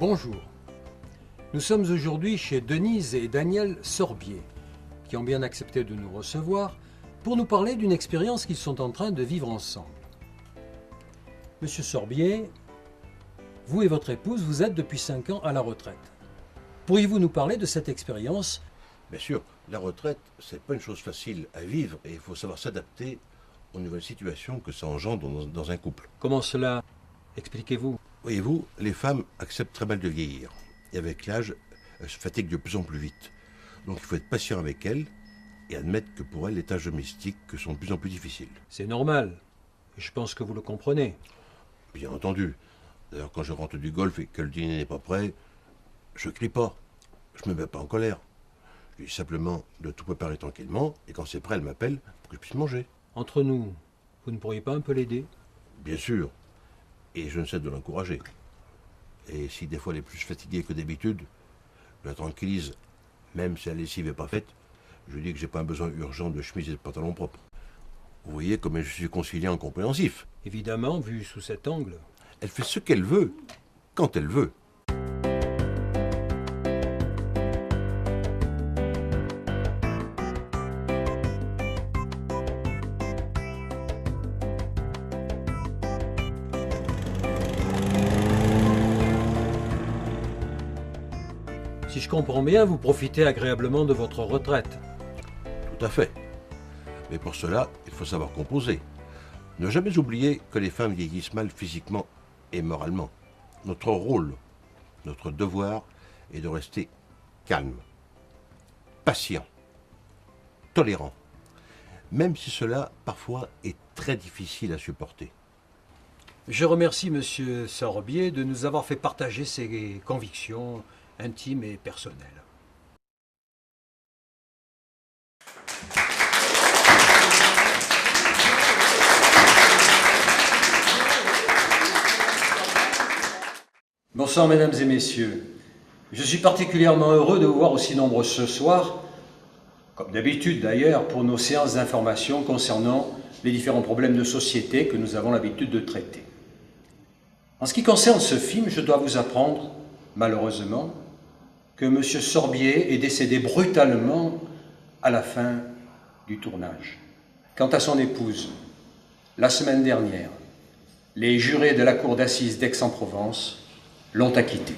Bonjour. Nous sommes aujourd'hui chez Denise et Daniel Sorbier, qui ont bien accepté de nous recevoir pour nous parler d'une expérience qu'ils sont en train de vivre ensemble. Monsieur Sorbier, vous et votre épouse, vous êtes depuis 5 ans à la retraite. Pourriez-vous nous parler de cette expérience? Bien sûr, la retraite, c'est pas une chose facile à vivre et il faut savoir s'adapter aux nouvelles situations que ça engendre dans un couple. Comment cela? Expliquez-vous. Voyez-vous, les femmes acceptent très mal de vieillir. Et avec l'âge, elles se fatiguent de plus en plus vite. Donc il faut être patient avec elles et admettre que pour elles, les tâches domestiques sont de plus en plus difficiles. C'est normal. Et je pense que vous le comprenez. Bien entendu. D'ailleurs, quand je rentre du golf et que le dîner n'est pas prêt, je crie pas. Je me mets pas en colère. Je dis simplement de tout préparer tranquillement et quand c'est prêt, elle m'appelle pour que je puisse manger. Entre nous, vous ne pourriez pas un peu l'aider? Bien sûr. Et je ne cesse de l'encourager. Et si des fois elle est plus fatiguée que d'habitude, je la tranquillise, même si la lessive n'est pas faite, je lui dis que j'ai pas un besoin urgent de chemise et de pantalon propre. Vous voyez comme je suis conciliant compréhensif. Évidemment, vu sous cet angle. Elle fait ce qu'elle veut, quand elle veut. Si je comprends bien, vous profitez agréablement de votre retraite. Tout à fait. Mais pour cela, il faut savoir composer. Ne jamais oublier que les femmes vieillissent mal physiquement et moralement. Notre rôle, notre devoir est de rester calme, patient, tolérant, même si cela parfois est très difficile à supporter. Je remercie Monsieur Sorbier de nous avoir fait partager ses convictions intimes et personnelles. Bonsoir mesdames et messieurs. Je suis particulièrement heureux de vous voir aussi nombreux ce soir, comme d'habitude d'ailleurs, pour nos séances d'information concernant les différents problèmes de société que nous avons l'habitude de traiter. En ce qui concerne ce film, je dois vous apprendre, malheureusement, que M. Sorbier est décédé brutalement à la fin du tournage. Quant à son épouse, la semaine dernière, les jurés de la cour d'assises d'Aix-en-Provence l'ont acquitté.